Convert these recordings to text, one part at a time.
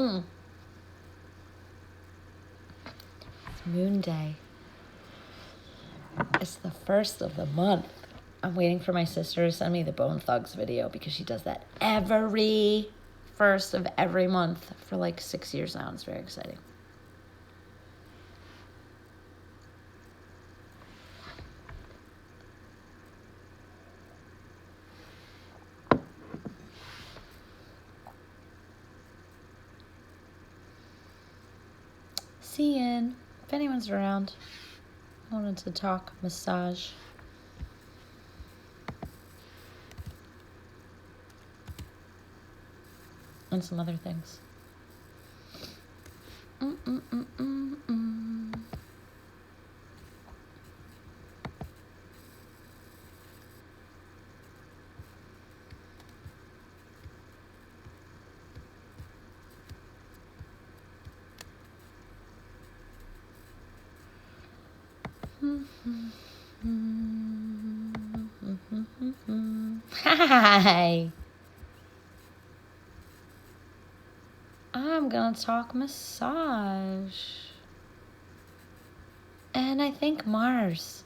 It's Moon Day. It's the first of the month. I'm waiting for my sister to send me the Bone Thugs video because she does that every first of every month for like 6 years now. It's very exciting. See you if anyone's around. I wanted to talk massage. And some other things. Hi. I'm gonna talk massage. And I think Mars.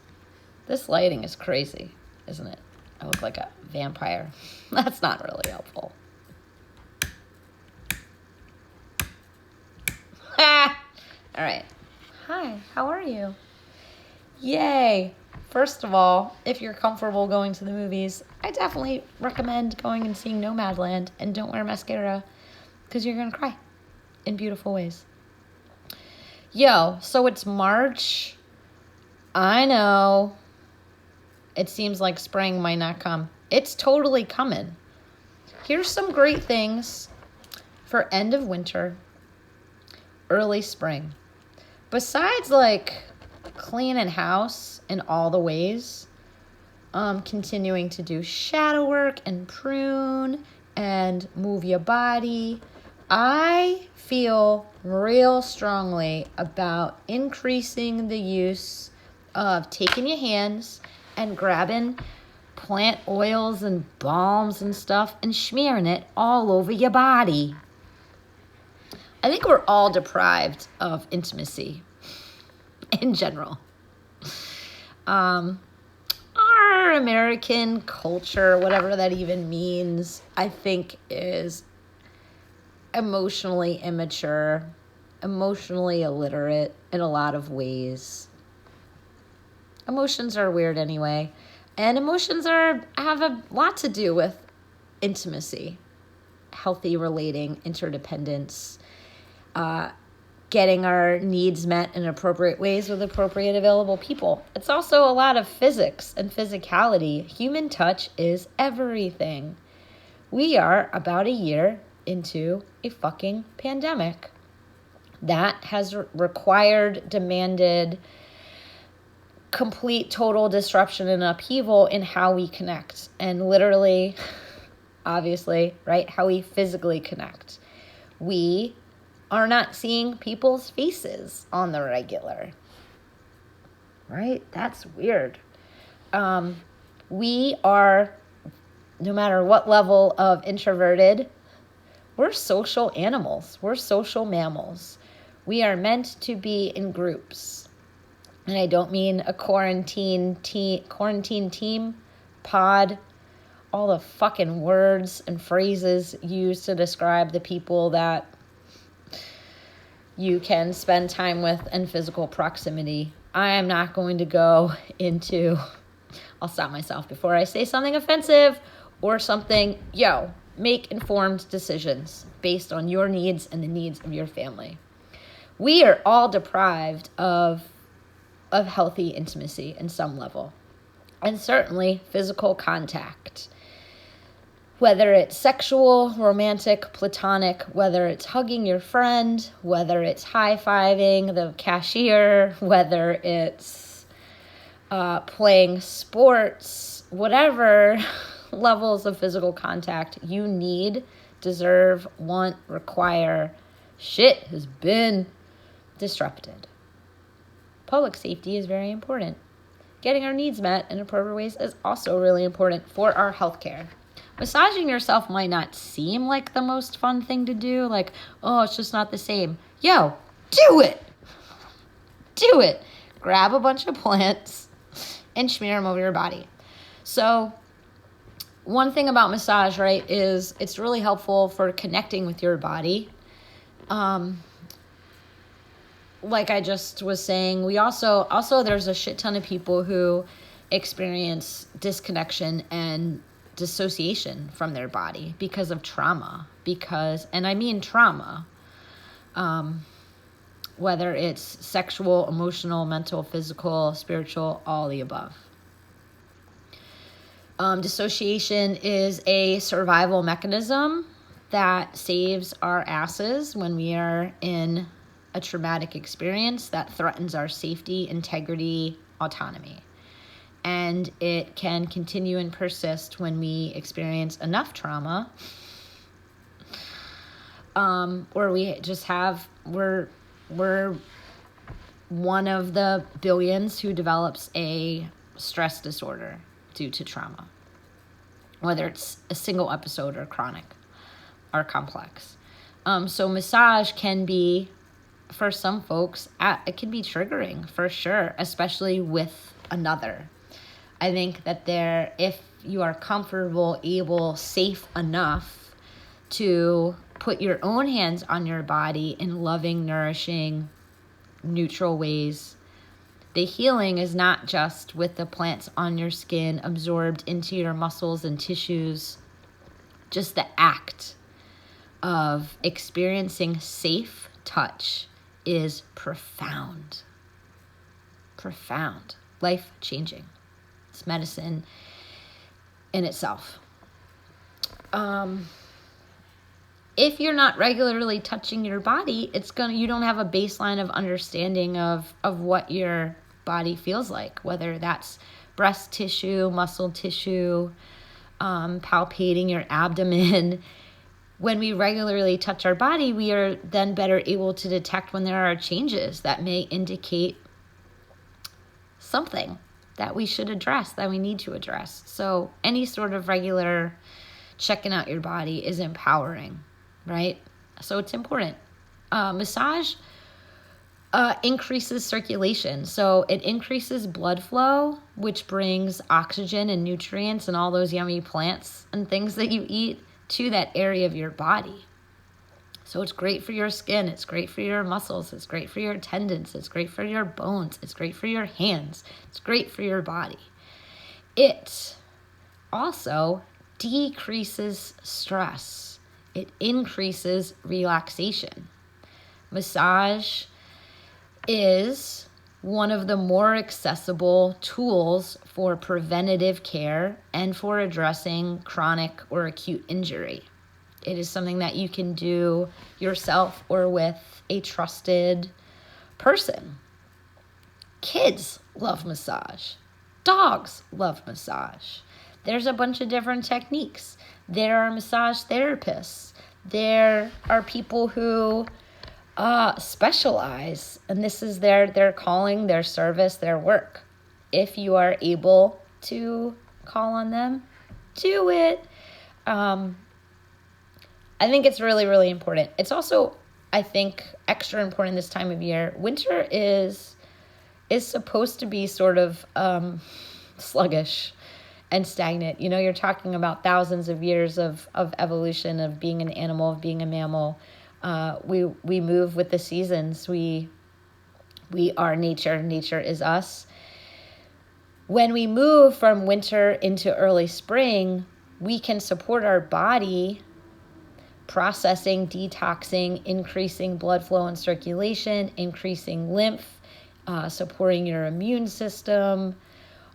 This lighting is crazy, isn't it? I look like a vampire. That's not really helpful. All right. Hi, how are you? Yay. First of all, if you're comfortable going to the movies, I definitely recommend going and seeing Nomadland, and don't wear mascara because you're going to cry in beautiful ways. Yo, so it's March. I know. It seems like spring might not come. It's totally coming. Here's some great things for end of winter, early spring. Besides like cleaning house in all the ways, continuing to do shadow work and prune and move your body, I feel real strongly about increasing the use of taking your hands and grabbing plant oils and balms and stuff and smearing it all over your body. I think we're all deprived of intimacy in general. Our American culture, whatever that even means, I think is emotionally immature, emotionally illiterate in a lot of ways. Emotions are weird anyway, and emotions have a lot to do with intimacy, healthy relating, interdependence, getting our needs met in appropriate ways with appropriate available people. It's also a lot of physics and physicality. Human touch is everything. We are about a year into a fucking pandemic that has required, demanded complete, total disruption and upheaval in how we connect. And literally, obviously, right, how we physically connect. We are not seeing people's faces on the regular. Right? That's weird. We are, no matter what level of introverted, we're social animals. We're social mammals. We are meant to be in groups. And I don't mean a quarantine team, pod, all the fucking words and phrases used to describe the people that you can spend time with in physical proximity. I am not going to go into, I'll stop myself before I say something offensive or something. Make informed decisions based on your needs and the needs of your family. We are all deprived of healthy intimacy in some level, and certainly physical contact. Whether it's sexual, romantic, platonic, whether it's hugging your friend, whether it's high-fiving the cashier, whether it's playing sports, whatever levels of physical contact you need, deserve, want, require, shit has been disrupted. Public safety is very important. Getting our needs met in appropriate ways is also really important for our healthcare. massaging yourself might not seem like the most fun thing to do. Like, oh, it's just not the same. Yo, do it. Do it. Grab a bunch of plants and smear them over your body. So one thing about massage, right, is it's really helpful for connecting with your body. Like I just was saying, we also there's a shit ton of people who experience disconnection and dissociation from their body because of trauma. And I mean trauma, whether it's sexual, emotional, mental, physical, spiritual, all the above. Dissociation is a survival mechanism that saves our asses when we are in a traumatic experience that threatens our safety, integrity, autonomy. And it can continue and persist when we experience enough trauma, or we just we're one of the billions who develops a stress disorder due to trauma, whether it's a single episode or chronic or complex. So massage can be, for some folks, it can be triggering for sure, especially with another. I think that if you are comfortable, able, safe enough to put your own hands on your body in loving, nourishing, neutral ways, the healing is not just with the plants on your skin absorbed into your muscles and tissues. Just the act of experiencing safe touch is profound, life-changing. It's medicine in itself. If you're not regularly touching your body, you don't have a baseline of understanding of what your body feels like, whether that's breast tissue, muscle tissue, palpating your abdomen. When we regularly touch our body, we are then better able to detect when there are changes that may indicate something that we should address, that we need to address. So any sort of regular checking out your body is empowering, right? So it's important. Massage increases circulation. So it increases blood flow, which brings oxygen and nutrients and all those yummy plants and things that you eat to that area of your body. So it's great for your skin. It's great for your muscles. It's great for your tendons. It's great for your bones. It's great for your hands. It's great for your body. It also decreases stress. It increases relaxation. Massage is one of the more accessible tools for preventative care and for addressing chronic or acute injury. It is something that you can do yourself or with a trusted person. Kids love massage. Dogs love massage. There's a bunch of different techniques. There are massage therapists. There are people who specialize, and this is their calling, their service, their work. If you are able to call on them, do it. I think it's really, really important. It's also, I think, extra important this time of year. Winter is supposed to be sort of sluggish and stagnant. You know, you're talking about thousands of years of evolution, of being an animal, of being a mammal. We move with the seasons. We are nature. Nature is us. When we move from winter into early spring, we can support our body processing, detoxing, increasing blood flow and circulation, increasing lymph, supporting your immune system,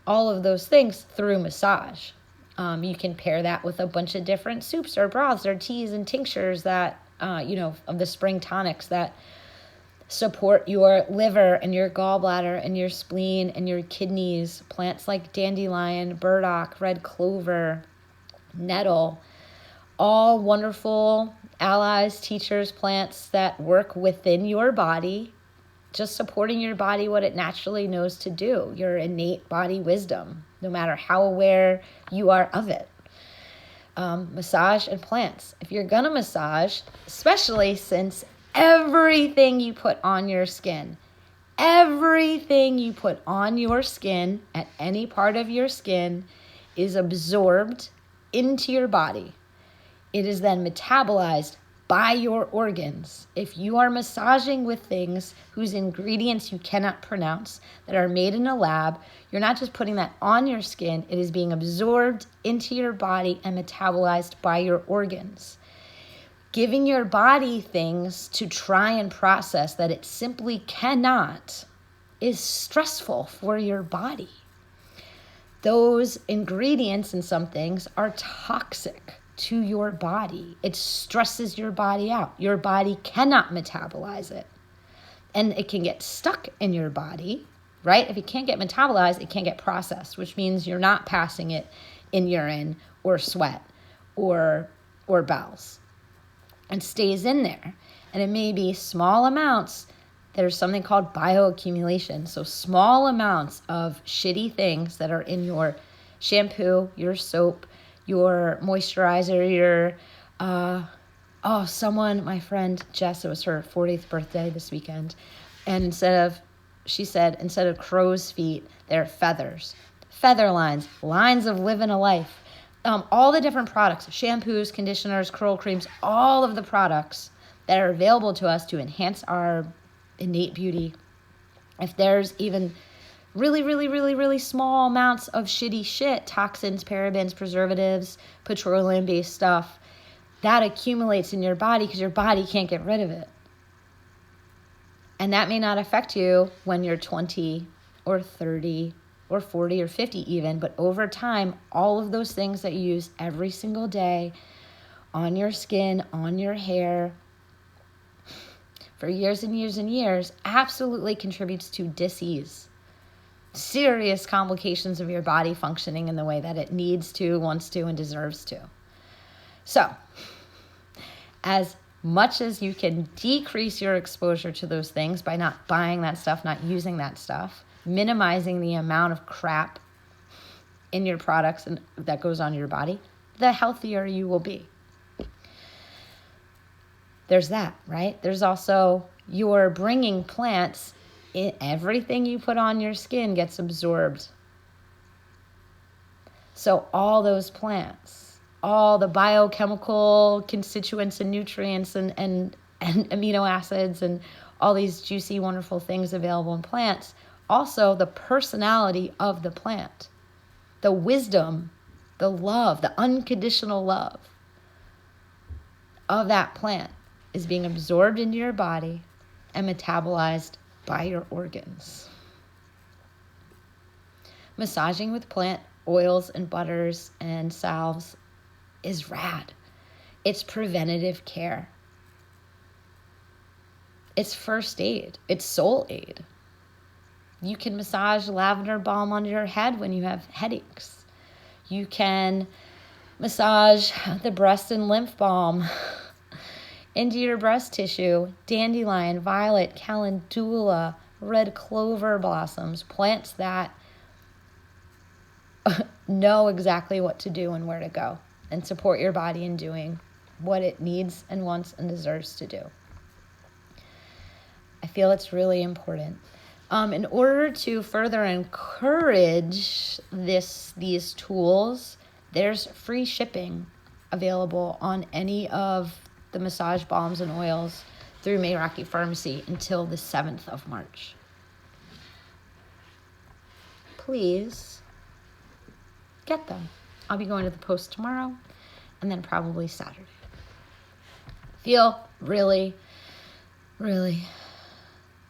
all of those things through massage. You can pair that with a bunch of different soups or broths or teas and tinctures that, of the spring tonics that support your liver and your gallbladder and your spleen and your kidneys. Plants like dandelion, burdock, red clover, nettle, all wonderful allies, teachers, plants that work within your body, just supporting your body, what it naturally knows to do, your innate body wisdom, no matter how aware you are of it. massage and plants. If you're going to massage, especially since everything you put on your skin, everything you put on your skin at any part of your skin is absorbed into your body. It is then metabolized by your organs. If you are massaging with things whose ingredients you cannot pronounce, that are made in a lab, you're not just putting that on your skin, it is being absorbed into your body and metabolized by your organs. Giving your body things to try and process that it simply cannot is stressful for your body. Those ingredients in some things are toxic to your body. It stresses your body out. Your body cannot metabolize it. And it can get stuck in your body, right? If it can't get metabolized, it can't get processed, which means you're not passing it in urine or sweat or bowels. And stays in there. And it may be small amounts. There's something called bioaccumulation. So small amounts of shitty things that are in your shampoo, your soap, your moisturizer, my friend Jess, it was her 40th birthday this weekend. And instead of crow's feet, they're feathers. Feather lines of living a life. All the different products, shampoos, conditioners, curl creams, all of the products that are available to us to enhance our innate beauty. If there's even really, really, really, really small amounts of shitty shit, toxins, parabens, preservatives, petroleum-based stuff, that accumulates in your body because your body can't get rid of it. And that may not affect you when you're 20 or 30 or 40 or 50 even, but over time, all of those things that you use every single day on your skin, on your hair, for years and years and years, absolutely contributes to disease. Serious complications of your body functioning in the way that it needs to, wants to, and deserves to. So, as much as you can decrease your exposure to those things by not buying that stuff, not using that stuff, minimizing the amount of crap in your products and that goes on your body, the healthier you will be. There's that, right? There's also you're bringing plants. Everything you put on your skin gets absorbed. So all those plants, all the biochemical constituents and nutrients and amino acids and all these juicy, wonderful things available in plants, also the personality of the plant, the wisdom, the love, the unconditional love of that plant is being absorbed into your body and metabolized by your organs. Massaging with plant oils and butters and salves is rad. It's preventative care. It's first aid. It's soul aid. You can massage lavender balm on your head when you have headaches. You can massage the breast and lymph balm into your breast tissue, dandelion, violet, calendula, red clover blossoms, plants that know exactly what to do and where to go and support your body in doing what it needs and wants and deserves to do. I feel it's really important. In order to further encourage these tools, there's free shipping available on any of the massage balms and oils through Mayraki Pharmacy until the 7th of March. Please get them. I'll be going to the post tomorrow and then probably Saturday. Feel really, really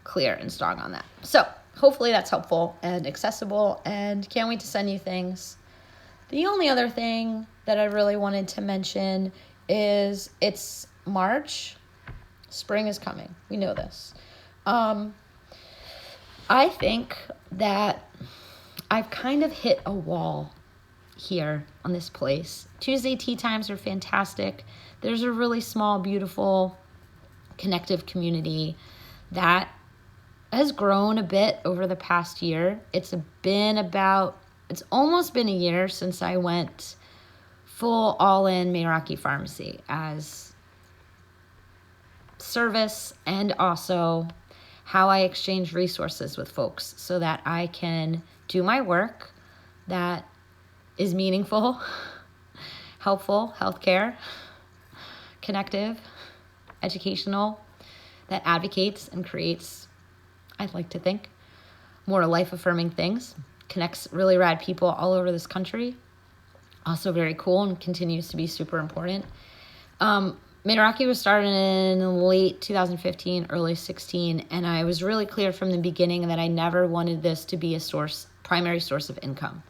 clear and strong on that. So hopefully that's helpful and accessible, and can't wait to send you things. The only other thing that I really wanted to mention is it's March. Spring is coming. We know this. I think that I've kind of hit a wall here on this place. Tuesday tea times are fantastic. There's a really small, beautiful, connective community that has grown a bit over the past year. It's almost been a year since I went full all-in Meraki pharmacy as service, and also how I exchange resources with folks so that I can do my work that is meaningful, helpful, healthcare, connective, educational, that advocates and creates, I'd like to think, more life-affirming things, connects really rad people all over this country. Also very cool and continues to be super important. Meraki was started in late 2015, early 16, and I was really clear from the beginning that I never wanted this to be a primary source of income.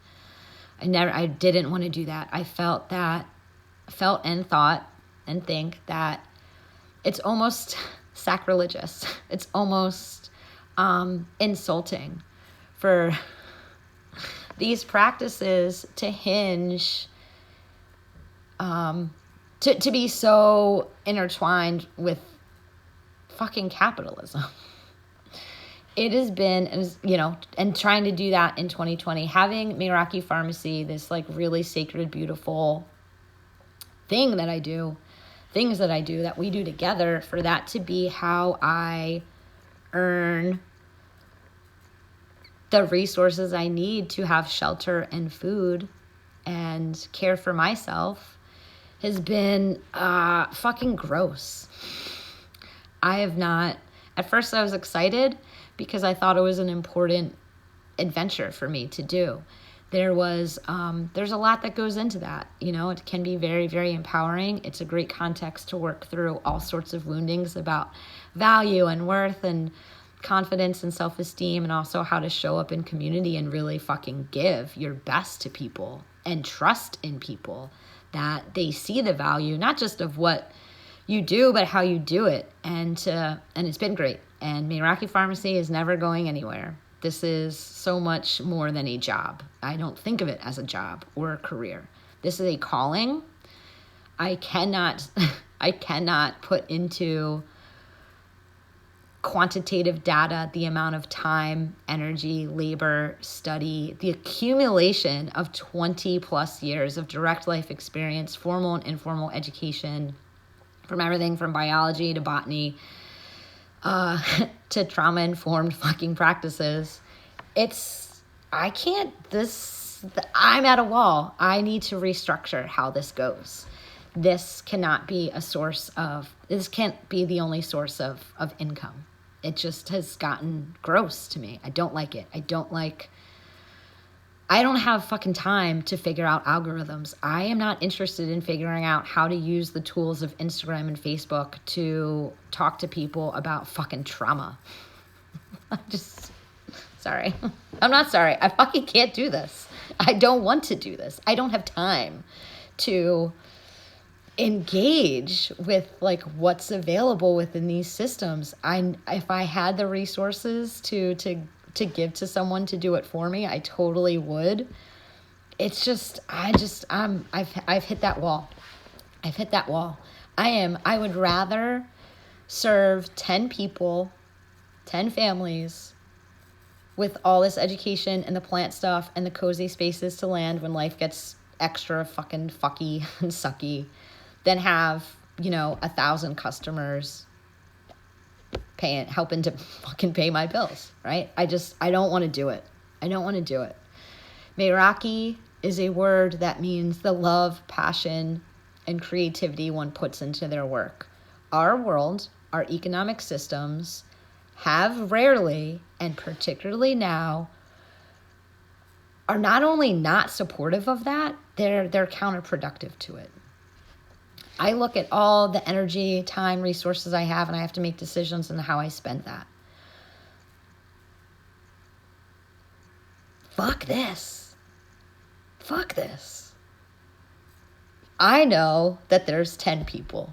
I didn't want to do that. I felt and thought and think that it's almost sacrilegious. It's almost insulting for these practices to hinge, to be so intertwined with fucking capitalism. It has been, and trying to do that in 2020, having Meraki Pharmacy, this like really sacred, beautiful things that we do together, for that to be how I earn the resources I need to have shelter and food and care for myself, has been fucking gross. At first I was excited because I thought it was an important adventure for me to do. There's a lot that goes into that. It can be very, very empowering. It's a great context to work through all sorts of woundings about value and worth and confidence and self-esteem, and also how to show up in community and really fucking give your best to people and trust in people that they see the value, not just of what you do, but how you do it. And it's been great. And Meraki Pharmacy is never going anywhere. This is so much more than a job. I don't think of it as a job or a career. This is a calling. I cannot put into quantitative data the amount of time, energy, labor, study, the accumulation of 20 plus years of direct life experience, formal and informal education, from everything from biology to botany, to trauma-informed fucking practices. I'm at a wall. I need to restructure how this goes. This can't be the only source of income. It just has gotten gross to me. I don't like it. I don't have fucking time to figure out algorithms. I am not interested in figuring out how to use the tools of Instagram and Facebook to talk to people about fucking trauma. Sorry. I'm not sorry. I fucking can't do this. I don't want to do this. I don't have time to engage with like what's available within these systems. If I had the resources to give to someone to do it for me, I totally would. It's just I've hit that wall. I've hit that wall. I would rather serve 10 people, 10 families with all this education and the plant stuff and the cozy spaces to land when life gets extra fucking fucky and sucky, than have, 1,000 customers helping to fucking pay my bills, right? I don't want to do it. I don't want to do it. Meraki is a word that means the love, passion, and creativity one puts into their work. Our world, our economic systems have rarely, and particularly now, are not only not supportive of that, they're counterproductive to it. I look at all the energy, time, resources I have, and I have to make decisions on how I spend that. Fuck this. Fuck this. I know that there's 10 people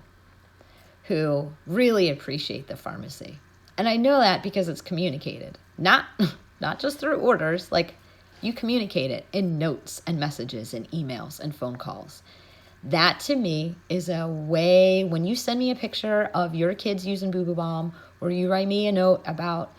who really appreciate the pharmacy. And I know that because it's communicated. Not just through orders, like you communicate it in notes and messages and emails and phone calls. That to me is a way, when you send me a picture of your kids using Boo Boo Balm, or you write me a note about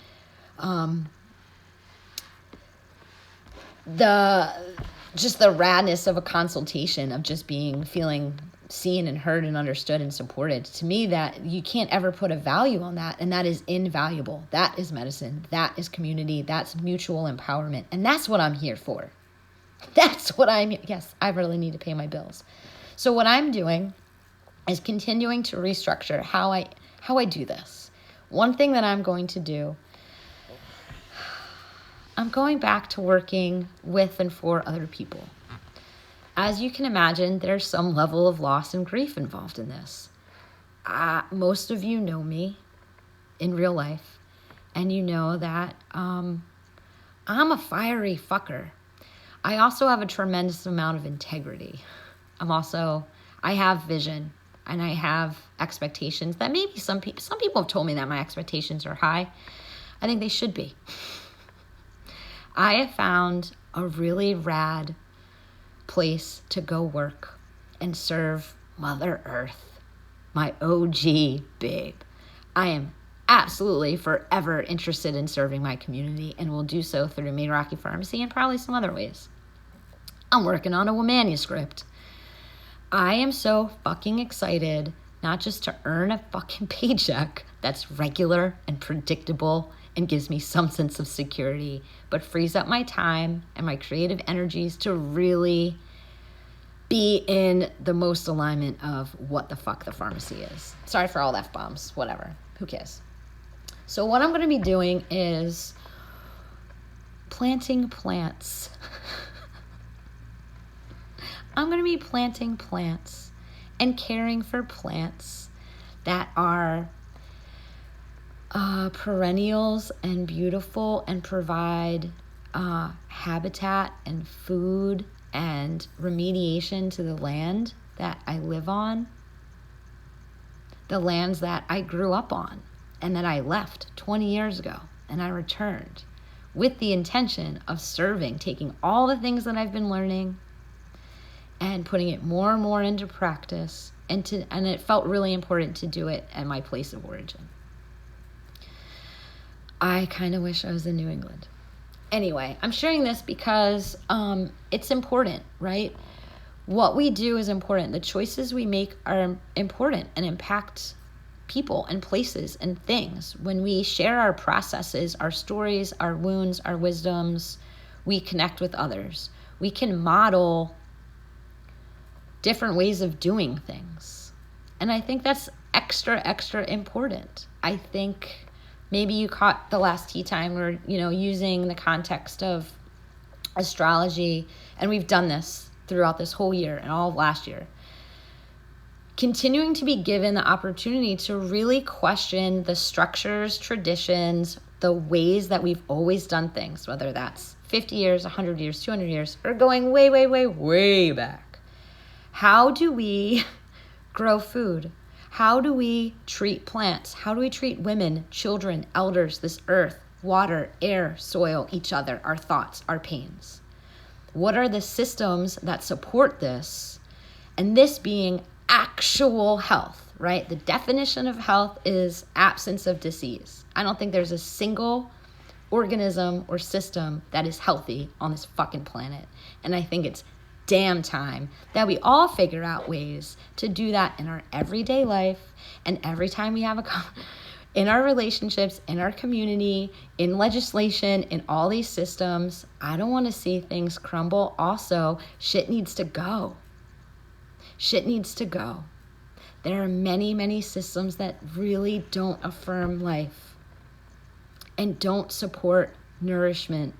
just the radness of a consultation, of just feeling seen and heard and understood and supported. To me, that you can't ever put a value on that, and that is invaluable. That is medicine. That is community. That's mutual empowerment, and that's what I'm here for. Yes, I really need to pay my bills. So what I'm doing is continuing to restructure how I do this. One thing that I'm going to do, I'm going back to working with and for other people. As you can imagine, there's some level of loss and grief involved in this. Most of you know me in real life, and you know that I'm a fiery fucker. I also have a tremendous amount of integrity. I have vision, and I have expectations that maybe some people have told me that my expectations are high. I think they should be. I have found a really rad place to go work and serve Mother Earth, my OG babe. I am absolutely forever interested in serving my community, and will do so through Maid Rocky Pharmacy and probably some other ways. I'm working on a manuscript. I am so fucking excited, not just to earn a fucking paycheck that's regular and predictable and gives me some sense of security, but frees up my time and my creative energies to really be in the most alignment of what the fuck the pharmacy is. Sorry for all F-bombs, whatever, who cares? So what I'm going to be doing is planting plants. I'm going to be planting plants and caring for plants that are perennials and beautiful and provide habitat and food and remediation to the land that I live on, the lands that I grew up on and that I left 20 years ago and I returned with the intention of serving, taking all the things that I've been learning and putting it more and more into practice, and it felt really important to do it at my place of origin. I kind of wish I was in New England. Anyway, I'm sharing this because it's important, right? What we do is important. The choices we make are important and impact people and places and things. When we share our processes, our stories, our wounds, our wisdoms, we connect with others. We can model different ways of doing things. And I think that's extra important. I think maybe you caught the last tea time where, using the context of astrology, and we've done this throughout this whole year and all of last year. Continuing to be given the opportunity to really question the structures, traditions, the ways that we've always done things, whether that's 50 years, 100 years, 200 years, or going way, way, way, way back. How do we grow food? How do we treat plants? How do we treat women, children, elders, this earth, water, air, soil, each other, our thoughts, our pains? What are the systems that support this? And this being actual health, right? The definition of health is absence of disease. I don't think there's a single organism or system that is healthy on this fucking planet. And I think it's damn time that we all figure out ways to do that in our everyday life, and every time we have in our relationships, in our community, in legislation, in all these systems. I don't want to see things crumble. Also, shit needs to go. Shit needs to go. There are many, many systems that really don't affirm life and don't support nourishment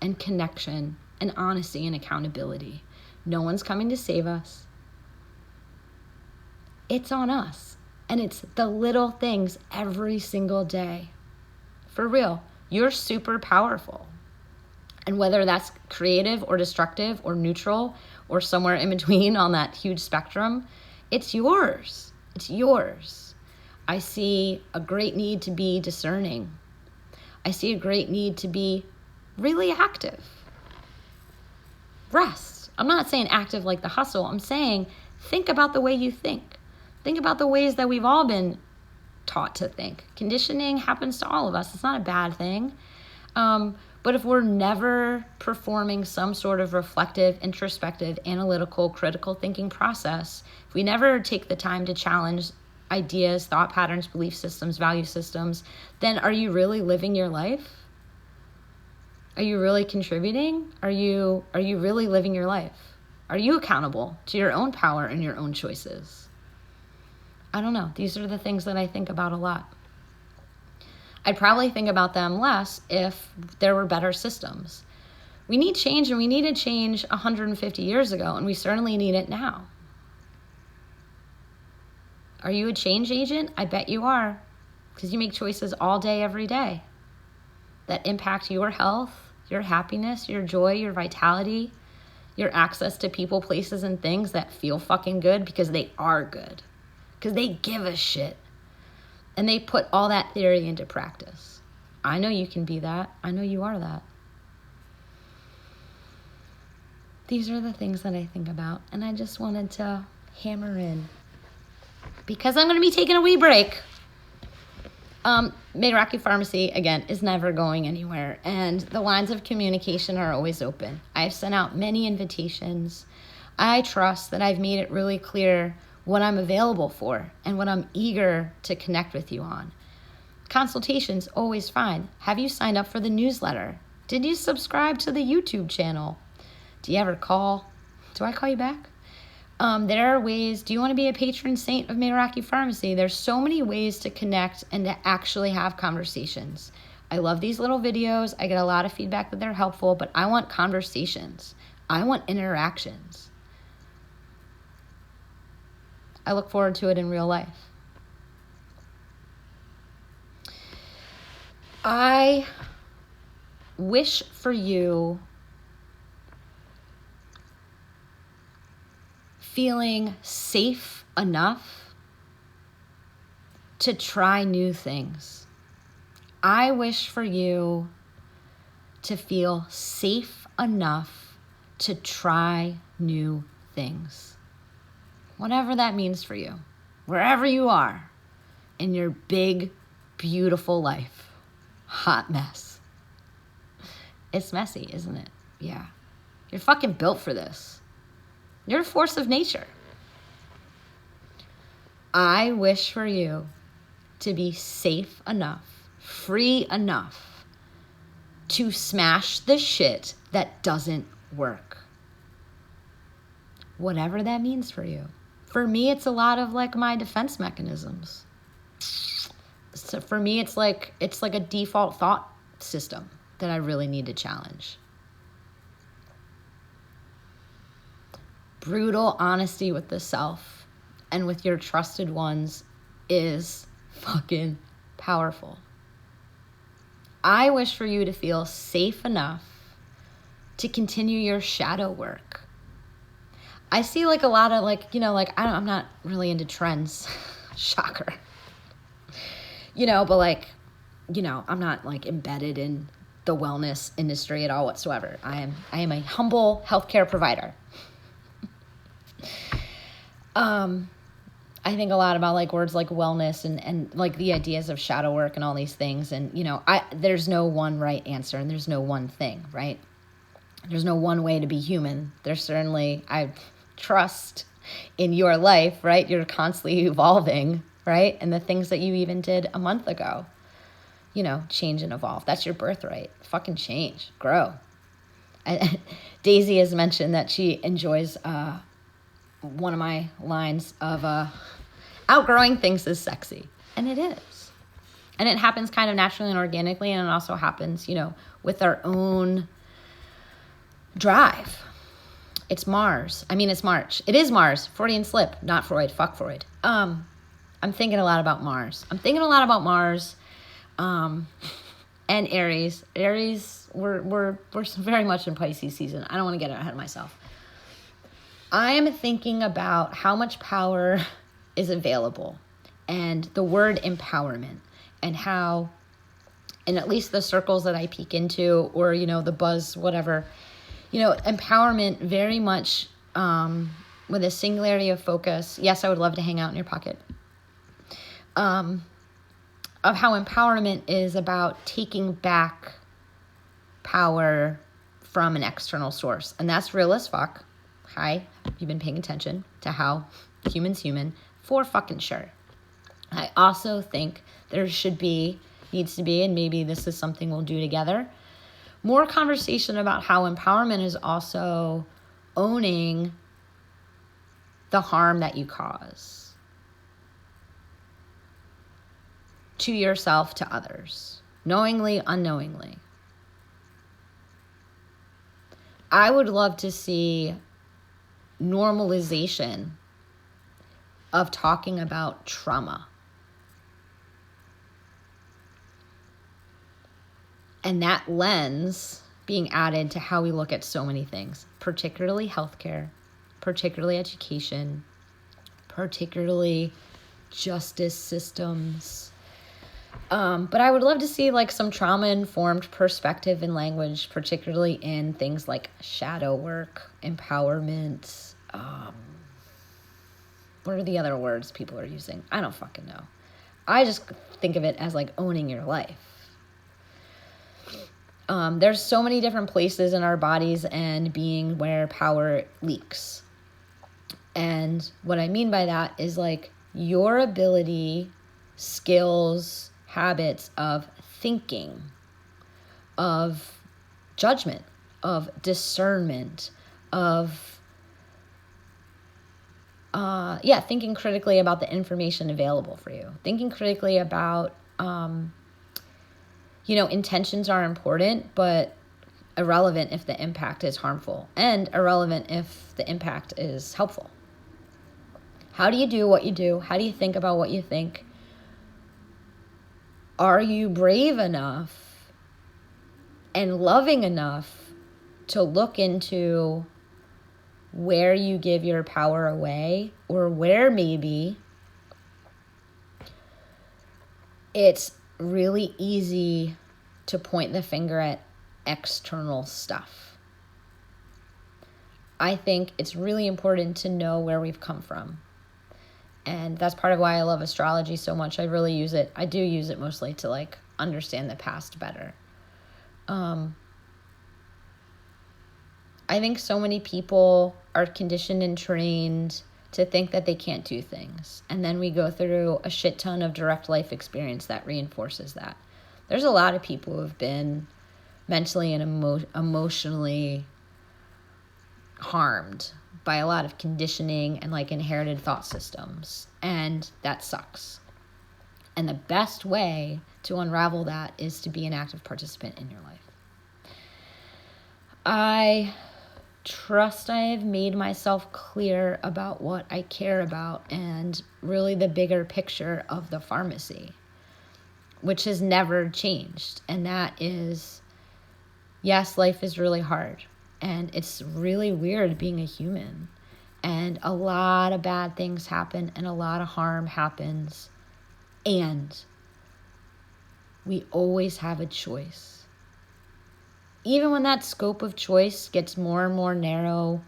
and connection and honesty and accountability. No one's coming to save us. It's on us. And it's the little things every single day. For real, you're super powerful. And whether that's creative or destructive or neutral or somewhere in between on that huge spectrum, it's yours. It's yours. I see a great need to be discerning. I see a great need to be really active. Rest. I'm not saying active like the hustle. I'm saying think about the way you think. Think about the ways that we've all been taught to think. Conditioning happens to all of us. It's not a bad thing. But But if we're never performing some sort of reflective, introspective, analytical, critical thinking process, if we never take the time to challenge ideas, thought patterns, belief systems, value systems, then are you really living your life? Are you really contributing? Are you really living your life? Are you accountable to your own power and your own choices? I don't know. These are the things that I think about a lot. I'd probably think about them less if there were better systems. We need change, and we needed change 150 years ago, and we certainly need it now. Are you a change agent? I bet you are, because you make choices all day, every day that impact your health, your happiness, your joy, your vitality, your access to people, places, and things that feel fucking good because they are good, because they give a shit. And they put all that theory into practice. I know you can be that. I know you are that. These are the things that I think about. And I just wanted to hammer in. Because I'm going to be taking a wee break. Meraki Pharmacy, again, is never going anywhere. And the lines of communication are always open. I've sent out many invitations. I trust that I've made it really clear what I'm available for and what I'm eager to connect with you on. Consultations, always fine. Have you signed up for the newsletter? Did you subscribe to the YouTube channel? Do you ever call? Do I call you back? There are ways. Do you want to be a patron saint of Meraki Pharmacy? There's so many ways to connect and to actually have conversations. I love these little videos. I get a lot of feedback that they're helpful, but I want conversations. I want interactions. I look forward to it in real life. I wish for you feeling safe enough to try new things. I wish for you to feel safe enough to try new things. Whatever that means for you, wherever you are in your big, beautiful life. Hot mess. It's messy, isn't it? Yeah. You're fucking built for this. You're a force of nature. I wish for you to be safe enough, free enough to smash the shit that doesn't work. Whatever that means for you. For me, it's a lot of like my defense mechanisms. So for me, it's like a default thought system that I really need to challenge. Brutal honesty with the self and with your trusted ones is fucking powerful. I wish for you to feel safe enough to continue your shadow work. I see like a lot of I'm not really into trends. Shocker. But I'm not like embedded in the wellness industry at all whatsoever. I am a humble healthcare provider. I think a lot about like words like wellness and like the ideas of shadow work and all these things. And, there's no one right answer and there's no one thing, right? There's no one way to be human. There's certainly, I trust in your life, right? You're constantly evolving, right? And the things that you even did a month ago, change and evolve. That's your birthright. Fucking change, grow. Daisy has mentioned that she enjoys one of my lines of outgrowing things is sexy. And it is. And it happens kind of naturally and organically. And it also happens, with our own drive. It's Mars. It's March. It is Mars. Freudian slip. Not Freud. Fuck Freud. I'm thinking a lot about Mars. And Aries. Aries, we're very much in Pisces season. I don't want to get ahead of myself. I'm thinking about how much power is available and the word empowerment and how, in at least the circles that I peek into or, the buzz, whatever, empowerment very much with a singularity of focus. Yes, I would love to hang out in your pocket. Of how empowerment is about taking back power from an external source. And that's real as fuck. Hi, you've been paying attention to how humans human, for fucking sure. I also think there needs to be, and maybe this is something we'll do together, more conversation about how empowerment is also owning the harm that you cause to yourself, to others, knowingly, unknowingly. I would love to see normalization of talking about trauma. And that lens being added to how we look at so many things, particularly healthcare, particularly education, particularly justice systems. But I would love to see like some trauma-informed perspective and language, particularly in things like shadow work, empowerment. What are the other words people are using? I don't fucking know. I just think of it as like owning your life. There's so many different places in our bodies and being where power leaks. And what I mean by that is like your ability, skills, habits of thinking, of judgment, of discernment, of thinking critically about the information available for you. Thinking critically about, intentions are important, but irrelevant if the impact is harmful, and irrelevant if the impact is helpful. How do you do what you do? How do you think about what you think? Are you brave enough and loving enough to look into where you give your power away, or where maybe it's really easy to point the finger at external stuff? I think it's really important to know where we've come from. And that's part of why I love astrology so much. I really use it. I do use it mostly to like understand the past better. I think so many people are conditioned and trained to think that they can't do things. And then we go through a shit ton of direct life experience that reinforces that. There's a lot of people who have been mentally and emotionally harmed by a lot of conditioning and like inherited thought systems. And that sucks. And the best way to unravel that is to be an active participant in your life. I trust I have made myself clear about what I care about and really the bigger picture of the pharmacy, which has never changed. And that is, yes, life is really hard. And it's really weird being a human. And a lot of bad things happen and a lot of harm happens. And we always have a choice. Even when that scope of choice gets more and more narrow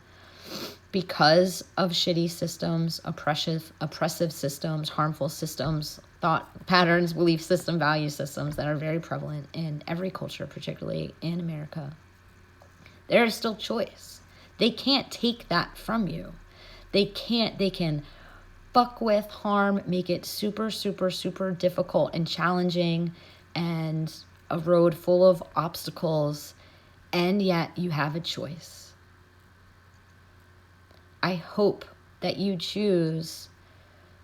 because of shitty systems, oppressive systems, harmful systems, thought patterns, belief system, value systems that are very prevalent in every culture, particularly in America, there is still choice. They can't take that from you. They can fuck with, harm, make it super, super, super difficult and challenging and a road full of obstacles, and yet you have a choice. I hope that you choose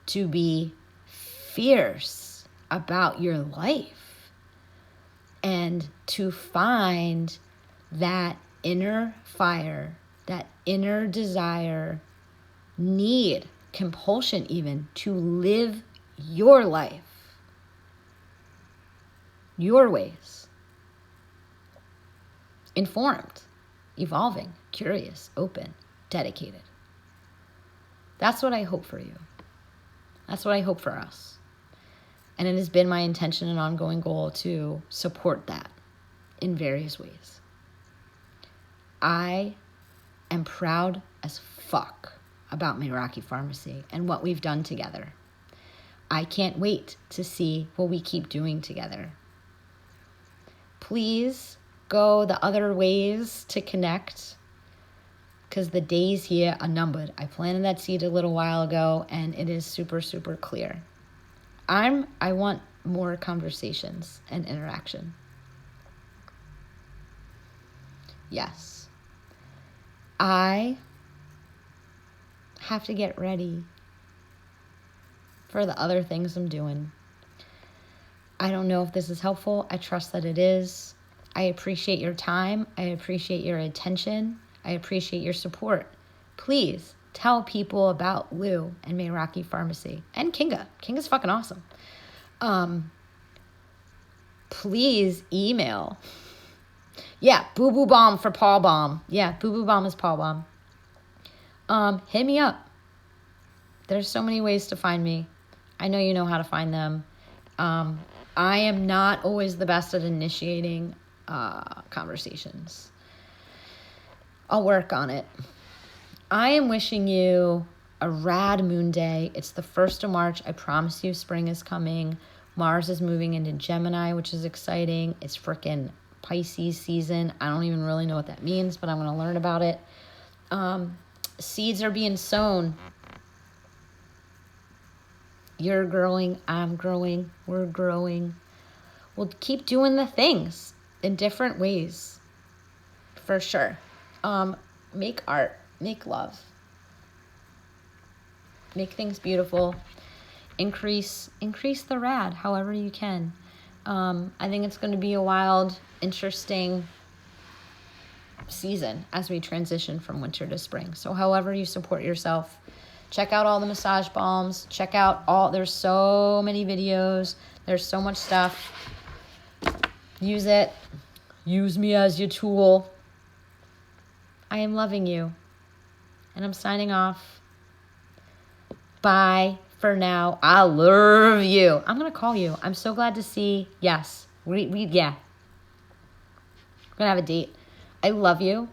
to be fierce about your life and to find that inner fire, that inner desire, need, compulsion even, to live your life, your ways. Informed, evolving, curious, open, dedicated. That's what I hope for you. That's what I hope for us. And it has been my intention and ongoing goal to support that in various ways. I am proud as fuck about Meraki Pharmacy and what we've done together. I can't wait to see what we keep doing together. Please go the other ways to connect, because the days here are numbered. I planted that seed a little while ago, and it is super, super clear. I want more conversations and interaction. Yes. I have to get ready for the other things I'm doing. I don't know if this is helpful. I trust that it is. I appreciate your time. I appreciate your attention. I appreciate your support. Please tell people about Lou and Meraki Pharmacy and Kinga. Kinga's fucking awesome. Please email. Yeah, Boo Boo Balm for Paul Balm. Yeah, Boo Boo Balm is Paul Balm. Hit me up. There's so many ways to find me. I know you know how to find them. I am not always the best at initiating conversations. I'll work on it. I am wishing you a rad moon day. It's the 1st of March. I promise you spring is coming. Mars is moving into Gemini, which is exciting. It's freaking Pisces season. I don't even really know what that means, but I'm going to learn about it. Seeds are being sown. You're growing. I'm growing. We're growing. We'll keep doing the things in different ways. For sure. Make art. Make love. Make things beautiful. Increase the rad however you can. I think it's going to be a wild, interesting season as we transition from winter to spring. So however you support yourself, check out all the massage balms. Check out there's so many videos. There's so much stuff. Use it. Use me as your tool. I am loving you. And I'm signing off. Bye for now. I love you. I'm going to call you. I'm so glad to see. Yes. Yeah. We're going to have a date. I love you.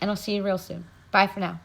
And I'll see you real soon. Bye for now.